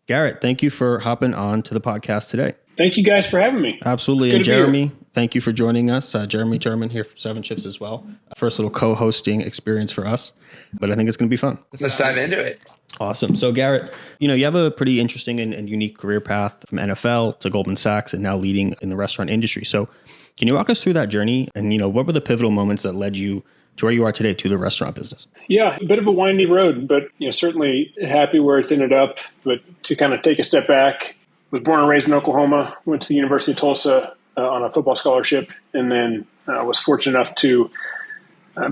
Garrett, thank you for hopping on to the podcast today. Thank you guys for having me. Absolutely. And Jeremy, thank you for joining us. Jeremy German here from Seven Shifts as well. First little co-hosting experience for us, but I think it's going to be fun. Let's dive into it. Awesome. So Garrett, you have a pretty interesting and unique career path from NFL to Goldman Sachs and now leading in the restaurant industry. So can you walk us through that journey? And, what were the pivotal moments that led you to where you are today, to the restaurant business? Yeah, a bit of a windy road, but certainly happy where it's ended up. But to kind of take a step back, was born and raised in Oklahoma, went to the University of Tulsa on a football scholarship, and then was fortunate enough to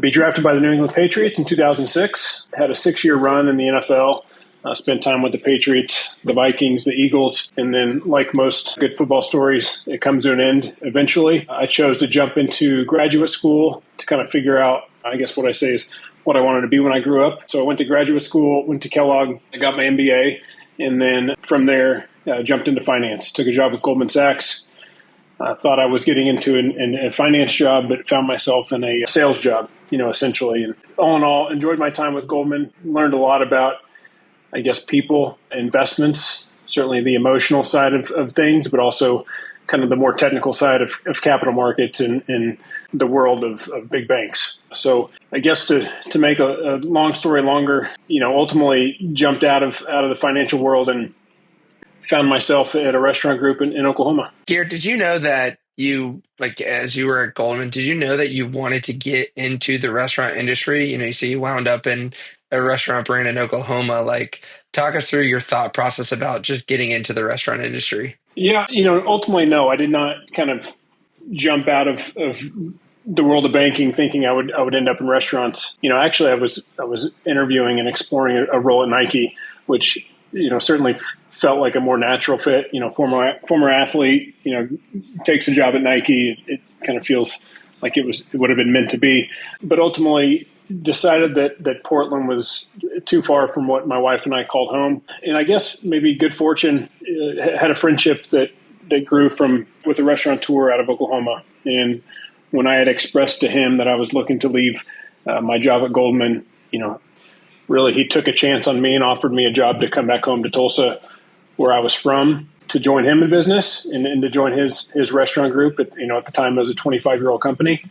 be drafted by the New England Patriots in 2006. Had a 6-year run in the NFL, spent time with the Patriots, the Vikings, the Eagles, and then like most good football stories, it comes to an end eventually. I chose to jump into graduate school to kind of figure out, I guess what I say is what I wanted to be when I grew up. So I went to graduate school, went to Kellogg, I got my MBA, and then from there, jumped into finance. Took a job with Goldman Sachs. I thought I was getting into a finance job, but found myself in a sales job, essentially. And all in all, enjoyed my time with Goldman, learned a lot about, I guess, people, investments, certainly the emotional side of things, but also kind of the more technical side of capital markets and the world of big banks. So I guess to make a long story longer, ultimately jumped out of the financial world and found myself at a restaurant group in Oklahoma. Garrett, did you know that as you were at Goldman, did you know that you wanted to get into the restaurant industry? You say you wound up in a restaurant brand in Oklahoma. Talk us through your thought process about just getting into the restaurant industry. Yeah, ultimately, no, I did not kind of jump out of the world of banking thinking I would end up in restaurants. Actually, I was interviewing and exploring a role at Nike, which certainly felt like a more natural fit. Former athlete, takes a job at Nike. It kind of feels like it would have been meant to be. But ultimately decided that Portland was too far from what my wife and I called home. And I guess maybe good fortune, had a friendship that grew with a restaurateur out of Oklahoma. And when I had expressed to him that I was looking to leave my job at Goldman, really he took a chance on me and offered me a job to come back home to Tulsa, where I was from, to join him in business and to join his restaurant group. At the time it was a 25-year-old company.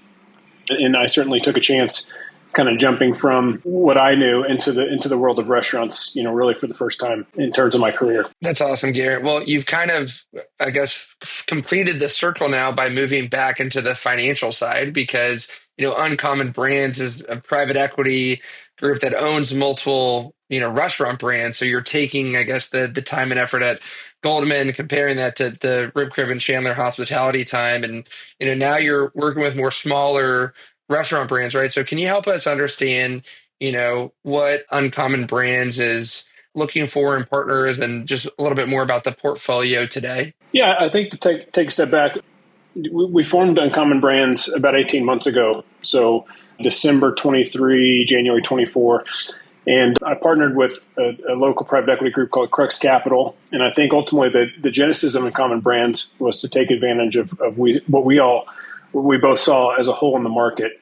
And I certainly took a chance kind of jumping from what I knew into the world of restaurants, really for the first time in terms of my career. That's awesome, Garrett. Well, you've kind of, I guess, completed the circle now by moving back into the financial side because, Uncommon Brands is a private equity group that owns multiple, restaurant brands. So you're taking, I guess, the time and effort at Goldman, comparing that to the Rib Crib and Chandler hospitality time. And, now you're working with more smaller restaurant brands, right? So can you help us understand, what Uncommon Brands is looking for in partners and just a little bit more about the portfolio today? Yeah, I think to take a step back, we formed Uncommon Brands about 18 months ago. So December 23, January 24. And I partnered with a local private equity group called Crux Capital. And I think ultimately the genesis of Uncommon Brands was to take advantage of what we both saw as a hole in the market.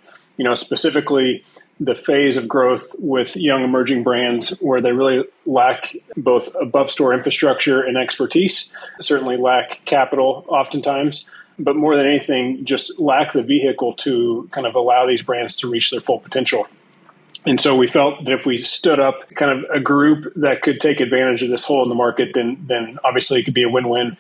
Specifically the phase of growth with young emerging brands where they really lack both above store infrastructure and expertise, certainly lack capital oftentimes, but more than anything, just lack the vehicle to kind of allow these brands to reach their full potential. And so we felt that if we stood up kind of a group that could take advantage of this hole in the market, then obviously it could be a win-win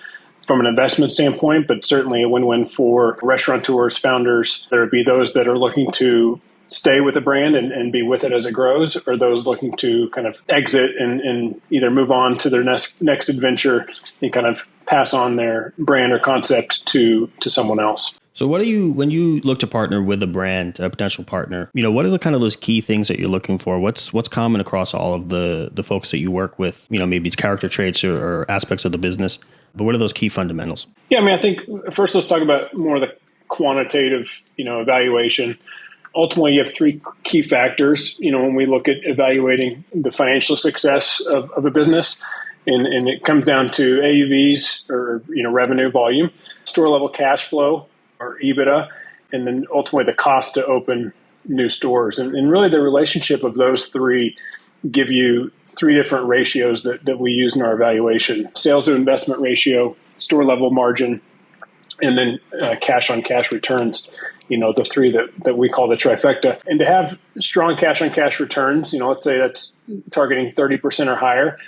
from an investment standpoint, but certainly a win-win for restaurateurs, founders. There would be those that are looking to stay with a brand and be with it as it grows, or those looking to kind of exit and either move on to their next adventure and kind of pass on their brand or concept to someone else. So when you look to partner with a brand, a potential partner, what are the kind of those key things that you're looking for? What's common across all of the folks that you work with? Maybe it's character traits or aspects of the business, but what are those key fundamentals? Yeah, I think first let's talk about more of the quantitative, evaluation. Ultimately, you have three key factors, when we look at evaluating the financial success of a business. And it comes down to AUVs or, revenue volume, store level cash flow or EBITDA, and then ultimately the cost to open new stores. And really the relationship of those three give you three different ratios that we use in our evaluation: sales to investment ratio, store level margin, and then cash on cash returns. The three that we call the trifecta. And to have strong cash on cash returns, let's say that's targeting 30% or higher,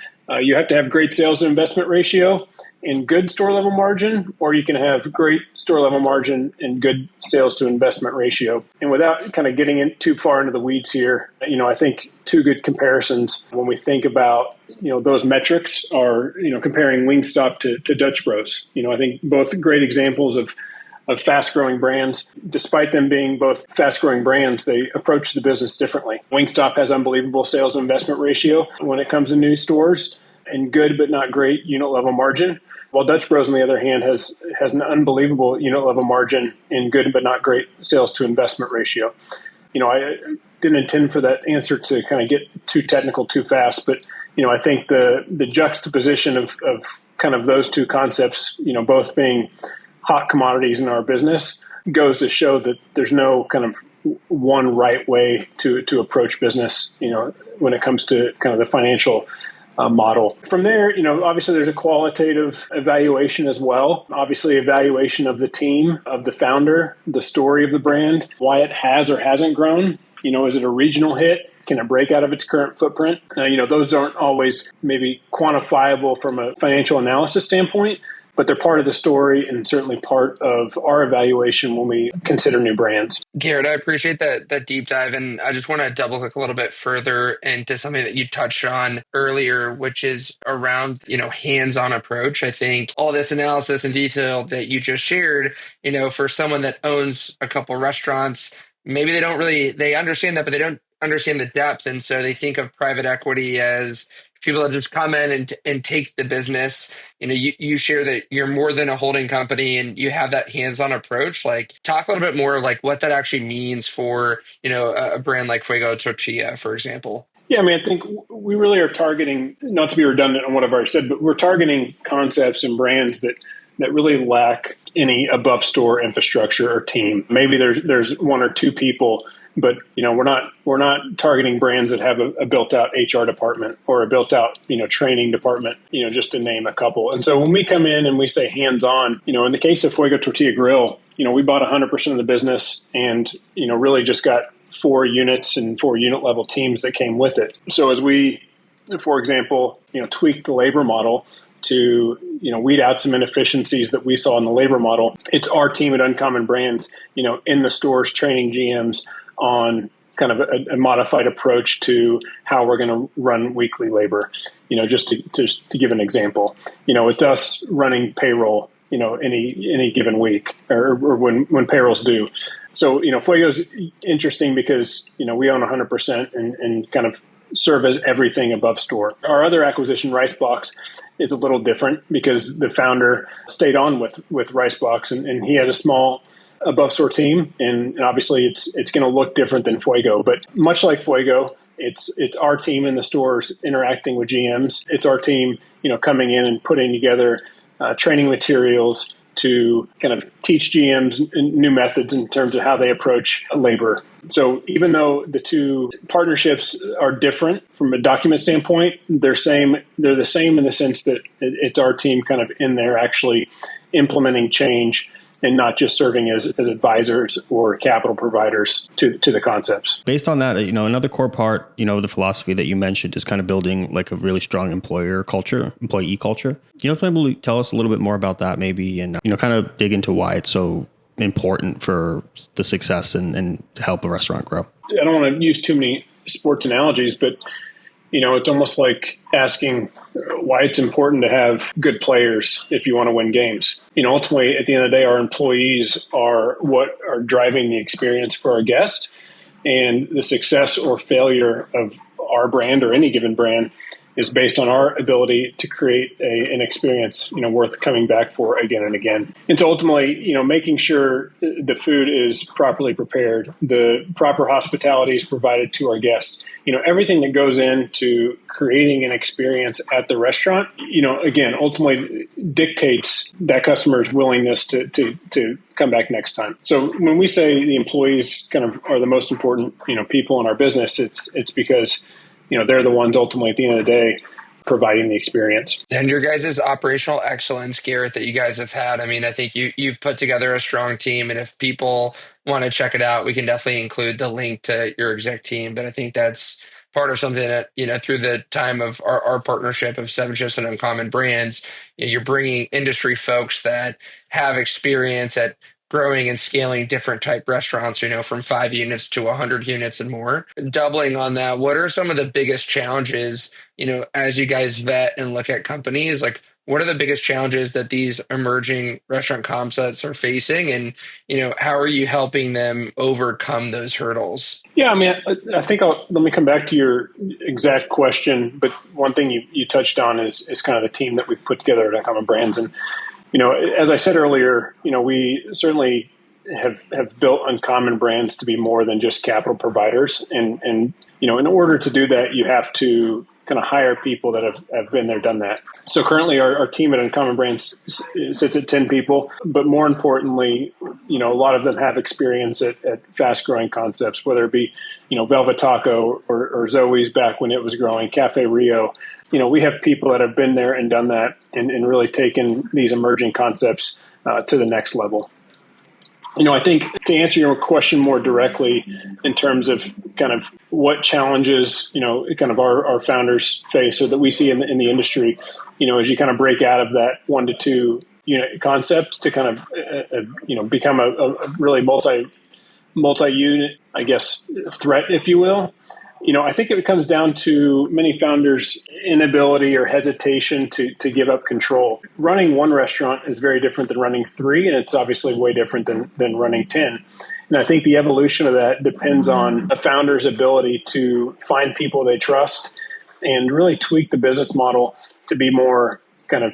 you have to have great sales to investment ratio and good store level margin, or you can have great store level margin and good sales to investment ratio. And without kind of getting in too far into the weeds here, I think two good comparisons when we think about, those metrics are, comparing Wingstop to Dutch Bros. I think both great examples of fast-growing brands. Despite them being both fast-growing brands, they approach the business differently. Wingstop has unbelievable sales to investment ratio when it comes to new stores and good but not great unit-level margin, while Dutch Bros, on the other hand, has an unbelievable unit-level margin and good but not great sales to investment ratio. I didn't intend for that answer to kind of get too technical too fast, but I think the juxtaposition of kind of those two concepts, both being hot commodities in our business, goes to show that there's no kind of one right way to approach business, when it comes to kind of the financial model. From there, obviously there's a qualitative evaluation as well. Obviously, evaluation of the team, of the founder, the story of the brand, why it has or hasn't grown. Is it a regional hit? Can it break out of its current footprint? Those aren't always maybe quantifiable from a financial analysis standpoint, but they're part of the story and certainly part of our evaluation when we consider new brands. Garrett, I appreciate that deep dive. And I just want to double click a little bit further into something that you touched on earlier, which is around, hands-on approach. I think all this analysis and detail that you just shared, for someone that owns a couple restaurants, maybe they understand that, but they don't understand the depth. And so they think of private equity as people that just come in and take the business. You share that you're more than a holding company and you have that hands-on approach. Like, talk a little bit more like what that actually means for, a brand like Fuego Tortilla, for example. Yeah, I think we really are targeting, not to be redundant on what I've already said, but we're targeting concepts and brands that really lack any above store infrastructure or team. Maybe there's one or two people, but we're not targeting brands that have a built out HR department or a built out training department, just to name a couple. And so when we come in and we say hands on, in the case of Fuego Tortilla Grill, we bought 100% of the business and really just got 4 units and 4 unit level teams that came with it. So as we, for example, tweaked the labor model to weed out some inefficiencies that we saw in the labor model, it's our team at Uncommon Brands, in the stores training GMs on kind of a modified approach to how we're going to run weekly labor. Just to give an example, it's us running payroll, any given week or when payroll's due. So, Fuego's interesting because, we own 100% and kind of serve as everything above store. Our other acquisition, Rice Box, is a little different because the founder stayed on with Rice Box and he had a small above store team. And obviously it's going to look different than Fuego, but much like Fuego, it's our team in the stores interacting with GMs. It's our team, coming in and putting together training materials to kind of teach GMs new methods in terms of how they approach labor. So even though the two partnerships are different from a document standpoint, they're the same in the sense that it's our team kind of in there actually implementing change and not just serving as advisors or capital providers to the concepts. Based on that, another core part, the philosophy that you mentioned is kind of building like a really strong employee culture. Maybe tell us a little bit more about that maybe and, kind of dig into why it's so important for the success and to help a restaurant grow. I don't want to use too many sports analogies, but it's almost like asking why it's important to have good players if you want to win games. Ultimately, at the end of the day, our employees are what are driving the experience for our guests, and the success or failure of our brand or any given brand is based on our ability to create an experience, worth coming back for again and again. And so ultimately, making sure the food is properly prepared, the proper hospitality is provided to our guests, everything that goes into creating an experience at the restaurant, again, ultimately dictates that customer's willingness to come back next time. So when we say the employees kind of are the most important, people in our business, it's because they're the ones ultimately at the end of the day providing the experience. And your guys' operational excellence, Garrett, that you guys have had. I mean, I think you've put together a strong team, and if people want to check it out, we can definitely include the link to your exec team. But I think that's part of something that, through the time of our partnership of Seven Shifts and Uncommon Brands, you're bringing industry folks that have experience at growing and scaling different type restaurants, from 5 units to 100 units and more. Doubling on that, what are some of the biggest challenges, as you guys vet and look at companies? Like, what are the biggest challenges that these emerging restaurant concepts are facing? And, how are you helping them overcome those hurdles? Yeah, I mean, I think let me come back to your exact question. But one thing you touched on is kind of the team that we've put together at Uncommon Brands. And as I said earlier, we certainly have built Uncommon Brands to be more than just capital providers. And in order to do that, you have to kind of hire people that have been there, done that. So currently our team at Uncommon Brands sits at 10 people, but more importantly, a lot of them have experience at fast growing concepts, whether it be, Velvet Taco or Zoe's back when it was growing, Cafe Rio. We have people that have been there and done that and really taken these emerging concepts to the next level. I think to answer your question more directly in terms of kind of what challenges, kind of our founders face or that we see in the industry, as you kind of break out of that 1 to 2 unit concept to kind of, become a really multi-unit, I guess, threat, if you will. I think it comes down to many founders' inability or hesitation to give up control. Running one restaurant is very different than running 3, and it's obviously way different than running 10. And I think the evolution of that depends on the founder's ability to find people they trust and really tweak the business model to be more kind of,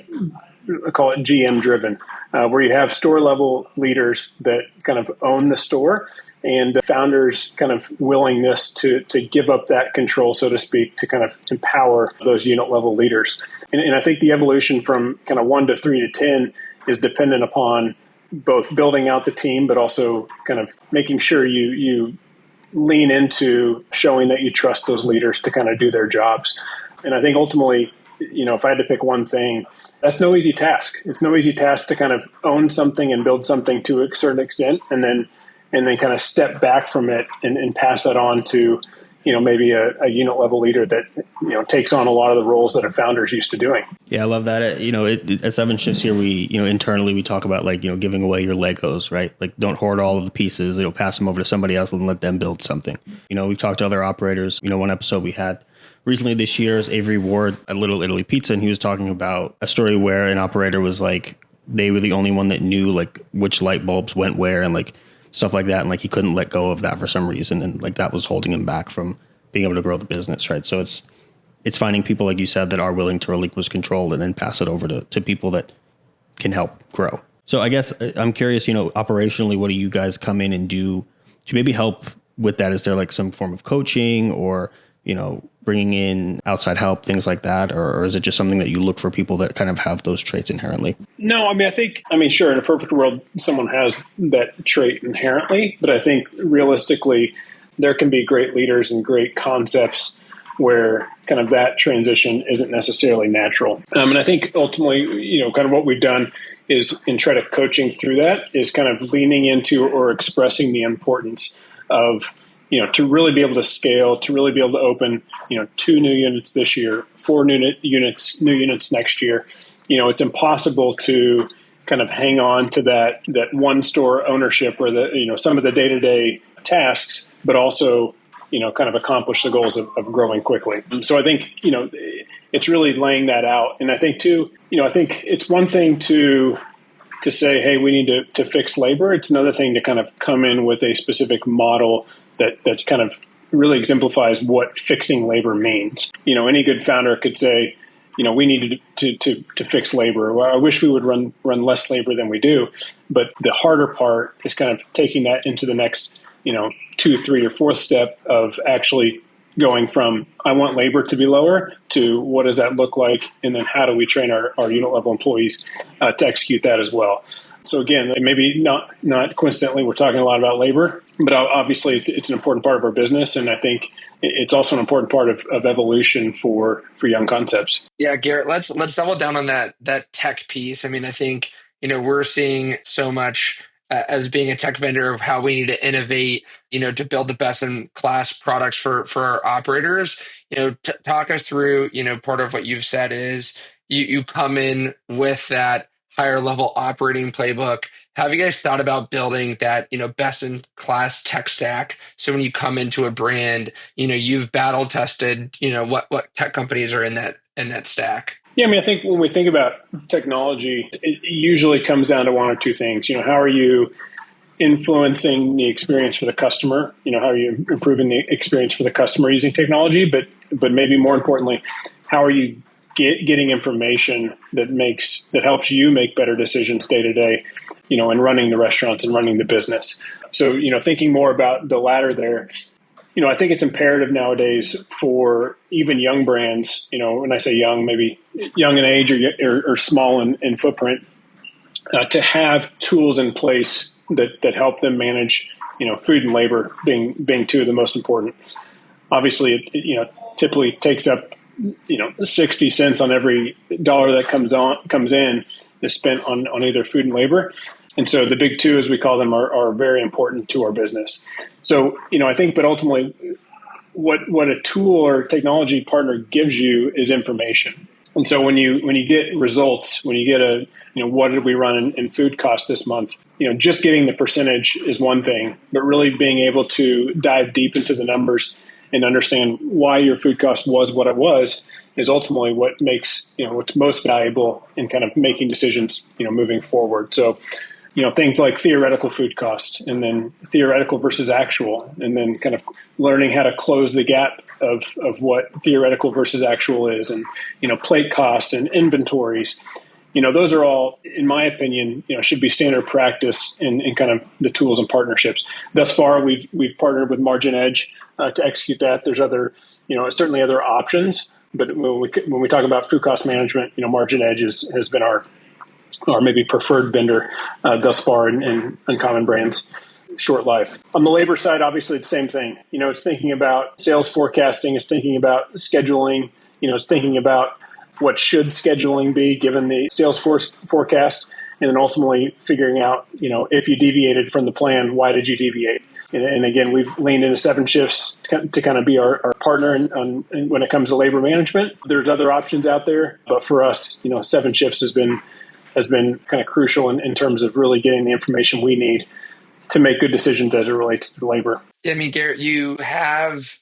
I call it GM driven, where you have store level leaders that kind of own the store and the founders' kind of willingness to give up that control, so to speak, to kind of empower those unit level leaders. And I think the evolution from kind of 1 to 3 to 10 is dependent upon both building out the team, but also kind of making sure you lean into showing that you trust those leaders to kind of do their jobs. And I think ultimately, if I had to pick one thing, that's no easy task. It's no easy task to kind of own something and build something to a certain extent, and then kind of step back from it and pass that on to, maybe a unit level leader that, takes on a lot of the roles that a founder's used to doing. Yeah, I love that. At Seven Shifts here, we, internally we talk about giving away your Legos, right? Like don't hoard all of the pieces, pass them over to somebody else and let them build something. We've talked to other operators. One episode we had recently this year is Avery Ward at Little Italy Pizza, and he was talking about a story where an operator was like, they were the only one that knew which light bulbs went where and stuff like that. And he couldn't let go of that for some reason. And that was holding him back from being able to grow the business. Right. So it's finding people, like you said, that are willing to relinquish control and then pass it over to people that can help grow. So I guess I'm curious, operationally, what do you guys come in and do to maybe help with that? Is there some form of coaching or, bringing in outside help, things like that? Or is it just something that you look for people that kind of have those traits inherently? No, sure, in a perfect world, someone has that trait inherently, but I think realistically, there can be great leaders and great concepts where kind of that transition isn't necessarily natural. And I think ultimately, kind of what we've done is in try to coaching through that is kind of leaning into or expressing the importance of, to really be able to scale, to really be able to open, 2 new units this year, 4 new units next year. It's impossible to kind of hang on to that one store ownership or some of the day-to-day tasks, but also, kind of accomplish the goals of growing quickly. So I think, it's really laying that out. And I think too, I think it's one thing to say, hey, we need to fix labor. It's another thing to kind of come in with a specific model that kind of really exemplifies what fixing labor means. Any good founder could say, we need to fix labor. Well, I wish we would run less labor than we do. But the harder part is kind of taking that into the next, 2, 3, or 4th step of actually going from I want labor to be lower to what does that look like? And then how do we train our unit level employees to execute that as well? So again, maybe not coincidentally, we're talking a lot about labor, but obviously it's an important part of our business. And I think it's also an important part of evolution for young concepts. Yeah, Garrett, let's double down on that tech piece. I mean, I think, we're seeing so much as being a tech vendor of how we need to innovate, to build the best in class products for our operators. Talk us through, part of what you've said is you come in with that higher level operating playbook. Have you guys thought about building that, best in class tech stack? So when you come into a brand, you've battle tested, what tech companies are in that stack. Yeah, I mean, I think when we think about technology, it usually comes down to one or two things. How are you influencing the experience for the customer? How are you improving the experience for the customer using technology? But maybe more importantly, how are you getting information that helps you make better decisions day to day, and running the restaurants and running the business. So, thinking more about the latter there, I think it's imperative nowadays for even young brands, when I say young, maybe young in age or small in footprint, to have tools in place that help them manage, food and labor being two of the most important. Obviously, it typically takes up 60 cents on every dollar that comes in is spent on either food and labor. And so the big two, as we call them, are very important to our business. So, I think, but ultimately what a tool or technology partner gives you is information. And so when you get results, when you get what did we run in food costs this month, just getting the percentage is one thing, but really being able to dive deep into the numbers and understand why your food cost was what it was is ultimately what makes, what's most valuable in kind of making decisions, moving forward. So, things like theoretical food cost and then theoretical versus actual, and then kind of learning how to close the gap of what theoretical versus actual is, and, plate cost and inventories. Those are all, in my opinion, should be standard practice in kind of the tools and partnerships. Thus far, we've partnered with Margin Edge to execute that. There's certainly other options, but when we talk about food cost management, Margin Edge has been our maybe preferred vendor thus far in Uncommon Brands' short life. On the labor side, obviously, it's the same thing. It's thinking about sales forecasting, it's thinking about scheduling, it's thinking about what should scheduling be given the sales force forecast, and then ultimately figuring out, if you deviated from the plan, why did you deviate? And again, we've leaned into 7 shifts to kind of be our partner when it comes to labor management. There's other options out there, but for us, 7 shifts has been kind of crucial in terms of really getting the information we need to make good decisions as it relates to labor. I mean, Garrett, you have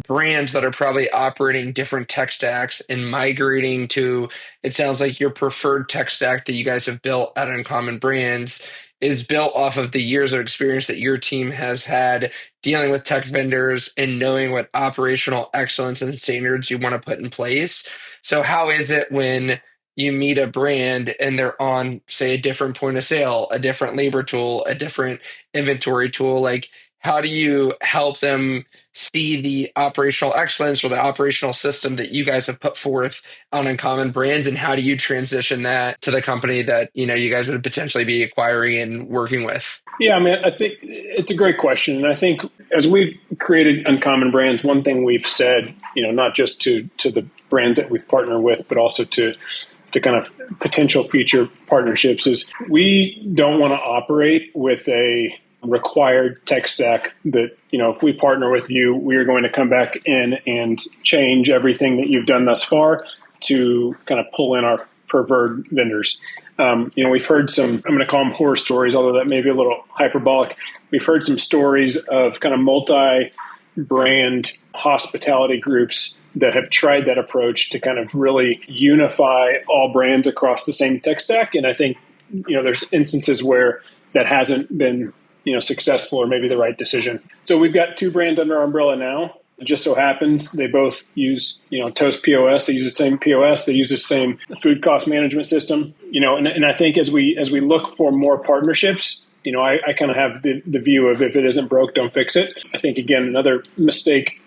brands that are probably operating different tech stacks and migrating to, it sounds like your preferred tech stack that you guys have built at Uncommon Brands is built off of the years of experience that your team has had dealing with tech vendors and knowing what operational excellence and standards you want to put in place. So how is it when you meet a brand and they're on, say, a different point of sale, a different labor tool, a different inventory tool? Like, how do you help them see the operational excellence or the operational system that you guys have put forth on Uncommon Brands, and how do you transition that to the company that you guys would potentially be acquiring and working with? Yeah, I mean, I think it's a great question. And I think as we've created Uncommon Brands, one thing we've said, not just to the brands that we've partnered with, but also to kind of potential future partnerships, is we don't want to operate with a required tech stack that, if we partner with you, we are going to come back in and change everything that you've done thus far to kind of pull in our preferred vendors. We've heard some, I'm going to call them horror stories, although that may be a little hyperbolic. We've heard some stories of kind of multi-brand hospitality groups that have tried that approach to kind of really unify all brands across the same tech stack. And I think, there's instances where that hasn't been, successful or maybe the right decision. So we've got 2 brands under our umbrella now. It just so happens they both use, Toast POS. They use the same POS. They use the same food cost management system. And I think as we look for more partnerships, I kind of have the view of, if it isn't broke, don't fix it. I think, again, another mistake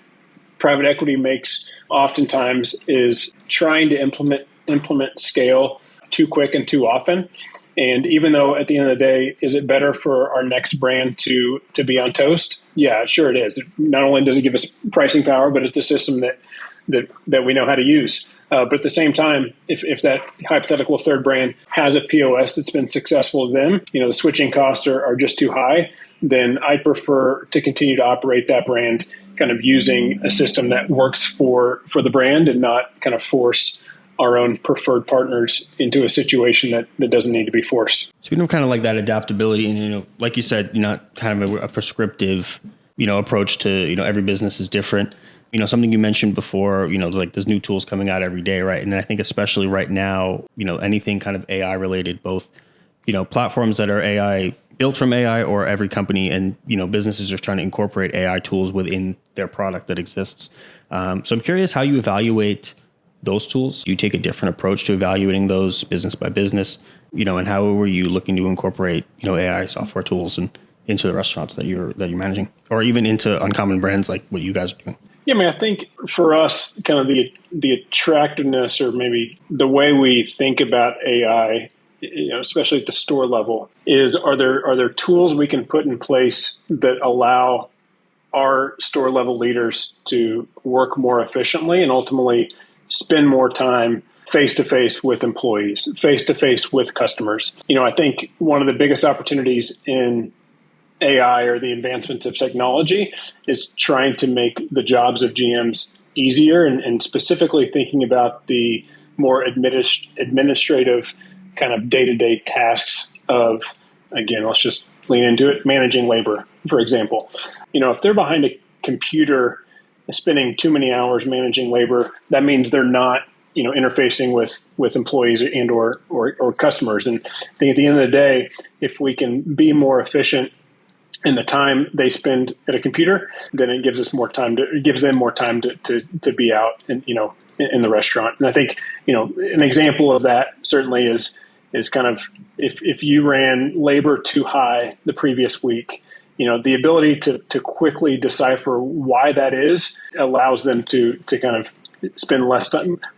private equity makes oftentimes is trying to implement scale too quick and too often. And even though at the end of the day, is it better for our next brand to be on toast? Yeah, sure it is. Not only does it give us pricing power, but it's a system that we know how to use. But at the same time, if that hypothetical third brand has a POS that's been successful to them, the switching costs are just too high, then I prefer to continue to operate that brand kind of using a system that works for the brand and not kind of force our own preferred partners into a situation that doesn't need to be forced. So we know kind of like that adaptability and, like you said, not kind of a prescriptive, approach to, every business is different. Something you mentioned before, like there's new tools coming out every day, right? And I think especially right now, anything kind of AI related, both, platforms that are AI built from AI or every company and, businesses are trying to incorporate AI tools within their product that exists. So I'm curious how you evaluate those tools. You take a different approach to evaluating those business by business, and how were you looking to incorporate, AI software tools and into the restaurants that you're managing, or even into uncommon brands like what you guys are doing? Yeah, I mean, I think for us, kind of the attractiveness or maybe the way we think about AI, especially at the store level, is are there tools we can put in place that allow our store level leaders to work more efficiently and ultimately spend more time face to face with employees, face to face with customers. I think one of the biggest opportunities in AI or the advancements of technology is trying to make the jobs of GMs easier and specifically thinking about the more administrative kind of day-to-day tasks of, again, let's just lean into it, managing labor, for example. If they're behind a computer spending too many hours managing labor, that means they're not, interfacing with employees and or customers. And I think at the end of the day, if we can be more efficient in the time they spend at a computer, then it gives them more time to be out and, in the restaurant. And I think, an example of that certainly is kind of if you ran labor too high the previous week, the ability to quickly decipher why that is allows them to kind of spend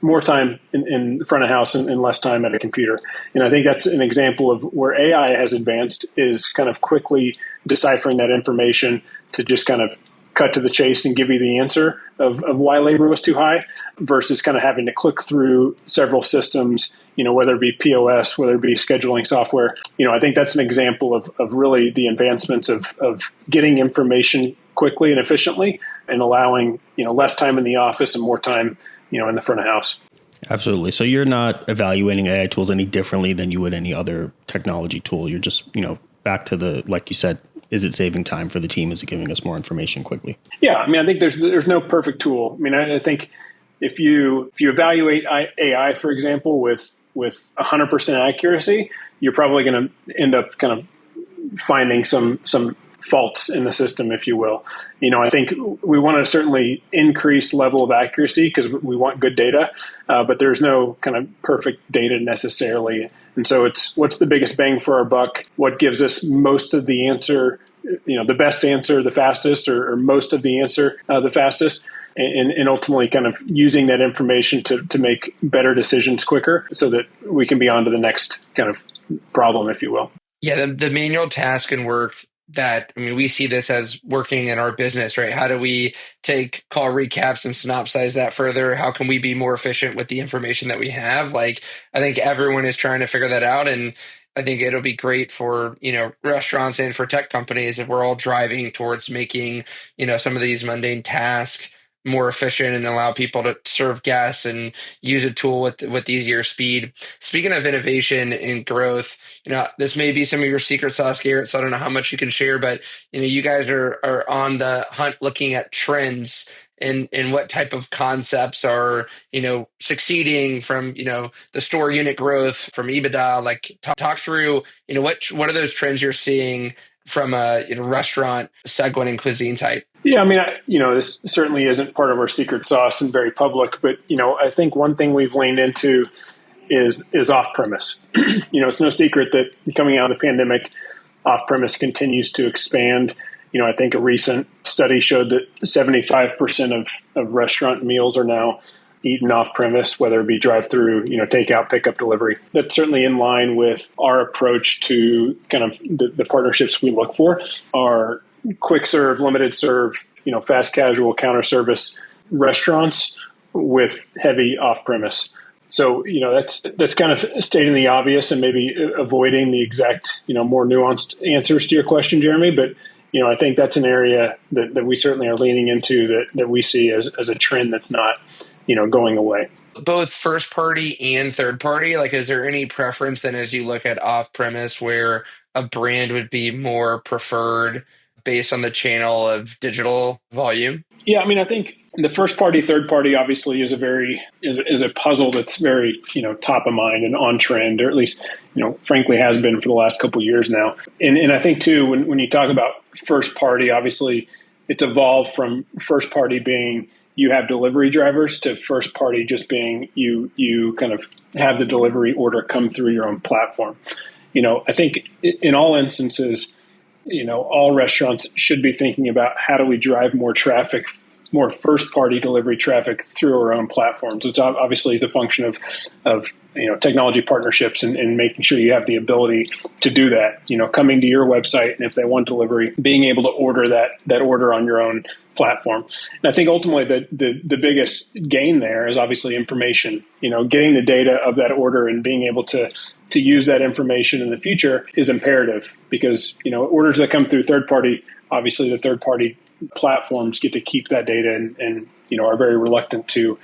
more time in front of house and less time at a computer. And I think that's an example of where AI has advanced, is kind of quickly deciphering that information to just kind of cut to the chase and give you the answer of why labor was too high versus kind of having to click through several systems, whether it be POS, whether it be scheduling software. I think that's an example of really the advancements of getting information quickly and efficiently and allowing, less time in the office and more time, in the front of house. Absolutely. So you're not evaluating AI tools any differently than you would any other technology tool. You're just, back to like you said, is it saving time for the team? Is it giving us more information quickly? Yeah. I mean, I think there's no perfect tool. I mean, I think if you evaluate AI, for example, with 100% accuracy, you're probably going to end up kind of finding some faults in the system, if you will. I think we want to certainly increase level of accuracy because we want good data, but there's no kind of perfect data necessarily. And so it's what's the biggest bang for our buck? What gives us most of the answer, the best answer, the fastest, or most of the answer, the fastest, and ultimately kind of using that information to make better decisions quicker so that we can be on to the next kind of problem, if you will. Yeah, the manual task and work we see this as working in our business, right? How do we take call recaps and synopsize that further? How can we be more efficient with the information that we have? Like, I think everyone is trying to figure that out. And I think it'll be great for, restaurants and for tech companies if we're all driving towards making, some of these mundane tasks more efficient and allow people to serve guests and use a tool with easier speed. Speaking of innovation and growth, this may be some of your secret sauce, Garrett, so I don't know how much you can share, but you guys are on the hunt looking at trends and what type of concepts are succeeding from the store unit growth, from EBITDA. Like talk through what are those trends you're seeing from a restaurant segment and cuisine type? Yeah, I mean, this certainly isn't part of our secret sauce and very public, but I think one thing we've leaned into is off premise. It's no secret that coming out of the pandemic, off premise continues to expand. I think a recent study showed that 75% of restaurant meals are now eaten off premise, whether it be drive through, takeout, pickup, delivery. That's certainly in line with our approach to kind of the partnerships we look for are quick serve, limited serve, fast casual, counter service restaurants with heavy off premise. So, that's kind of stating the obvious and maybe avoiding the exact, more nuanced answers to your question, Jeremy. But, I think that's an area that we certainly are leaning into that we see as a trend that's not, going away. Both first party and third party, like, is there any preference then as you look at off premise where a brand would be more preferred based on the channel of digital volume? Yeah, I mean, I think the first party, third party obviously is a puzzle that's very, top of mind and on trend, or at least, frankly has been for the last couple of years now. And I think too, when you talk about first party, obviously it's evolved from first party being you have delivery drivers to first party just being you kind of have the delivery order come through your own platform. I think in all instances, all restaurants should be thinking about how do we drive more traffic, more first-party delivery traffic through our own platforms. It's obviously is a function of technology partnerships and making sure you have the ability to do that. Coming to your website, and if they want delivery, being able to order that order on your own platform. And I think ultimately the biggest gain there is obviously information. Getting the data of that order and being able to use that information in the future is imperative because orders that come through third party, obviously the third party platforms get to keep that data and are very reluctant to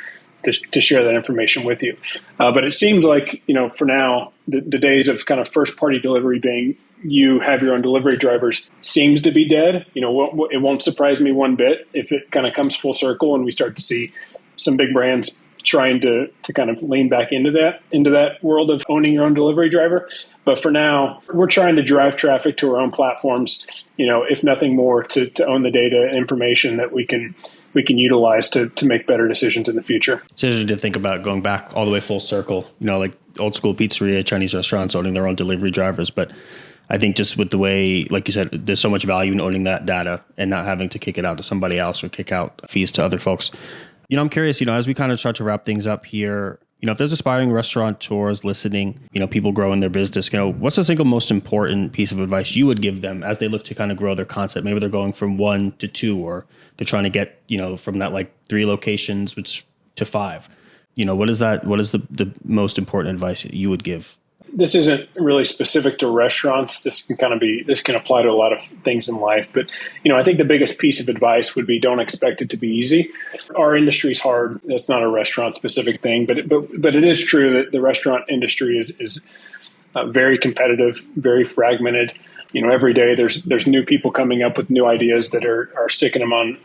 share that information with you. But it seems like, for now, the days of kind of first party delivery being you have your own delivery drivers seems to be dead. It won't surprise me one bit if it kind of comes full circle and we start to see some big brands trying to kind of lean back into that world of owning your own delivery driver. But for now, we're trying to drive traffic to our own platforms, if nothing more, to own the data and information that we can utilize to make better decisions in the future. It's interesting to think about going back all the way full circle, like old school pizzeria, Chinese restaurants owning their own delivery drivers. But I think just with the way, like you said, there's so much value in owning that data and not having to kick it out to somebody else or kick out fees to other folks. I'm curious, as we kind of start to wrap things up here, if there's aspiring restaurateurs listening, people growing their business, what's the single most important piece of advice you would give them as they look to kind of grow their concept? Maybe they're going from 1 to 2, or they're trying to get, from that like 3 locations to 5. What is the most important advice that you would give? This isn't really specific to restaurants. This can apply to a lot of things in life. But, I think the biggest piece of advice would be don't expect it to be easy. Our industry's hard. That's not a restaurant specific thing, but it is true that the restaurant industry is very competitive, very fragmented. Every day there's new people coming up with new ideas that are sticking them on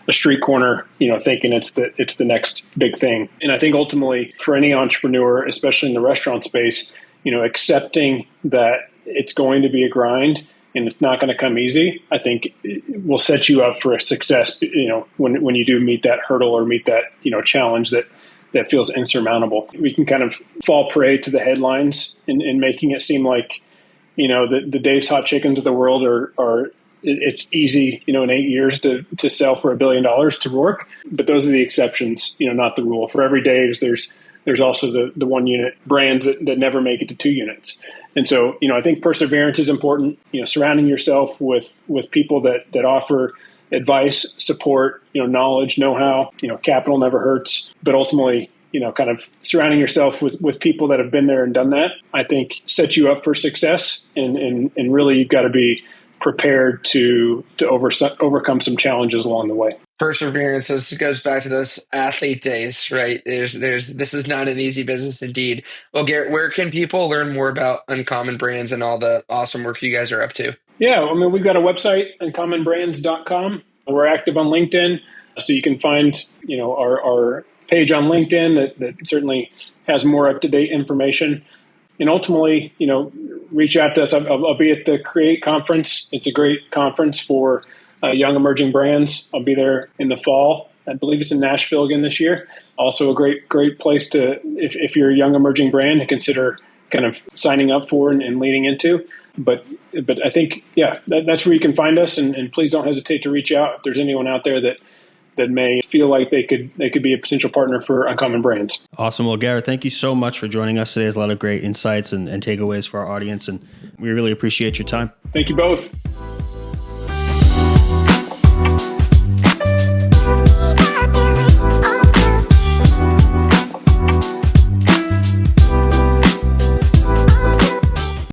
a street corner, thinking it's the next big thing. And I think ultimately for any entrepreneur, especially in the restaurant space, accepting that it's going to be a grind and it's not going to come easy, I think it will set you up for a success, when you do meet that hurdle or meet that, challenge that feels insurmountable. We can kind of fall prey to the headlines in making it seem like, the Dave's Hot Chickens of the world are it's easy, in 8 years to sell for $1 billion to Rourke, but those are the exceptions, not the rule. For every Dave's, there's also the 1 unit brands that never make it to 2 units. And so, I think perseverance is important, surrounding yourself with people that offer advice, support, knowledge, know-how, capital never hurts, but ultimately, kind of surrounding yourself with people that have been there and done that, I think sets you up for success. And really you've got to be prepared to overcome some challenges along the way. Perseverance. This goes back to those athlete days, right? This is not an easy business indeed. Well, Garrett, where can people learn more about Uncommon Brands and all the awesome work you guys are up to? Yeah, I mean, we've got a website, uncommonbrands.com. We're active on LinkedIn, so you can find, our page on LinkedIn that certainly has more up-to-date information. And ultimately, reach out to us. I'll be at the Create conference. It's a great conference for young emerging brands. I'll be there in the fall. I believe it's in Nashville again this year. Also a great place to, if you're a young emerging brand, to consider kind of signing up for and leading into. But I think, that's where you can find us. And please don't hesitate to reach out if there's anyone out there that that may feel like they could be a potential partner for Uncommon Brands. Awesome. Well, Garrett, thank you so much for joining us today. There's a lot of great insights and takeaways for our audience, and we really appreciate your time. Thank you both.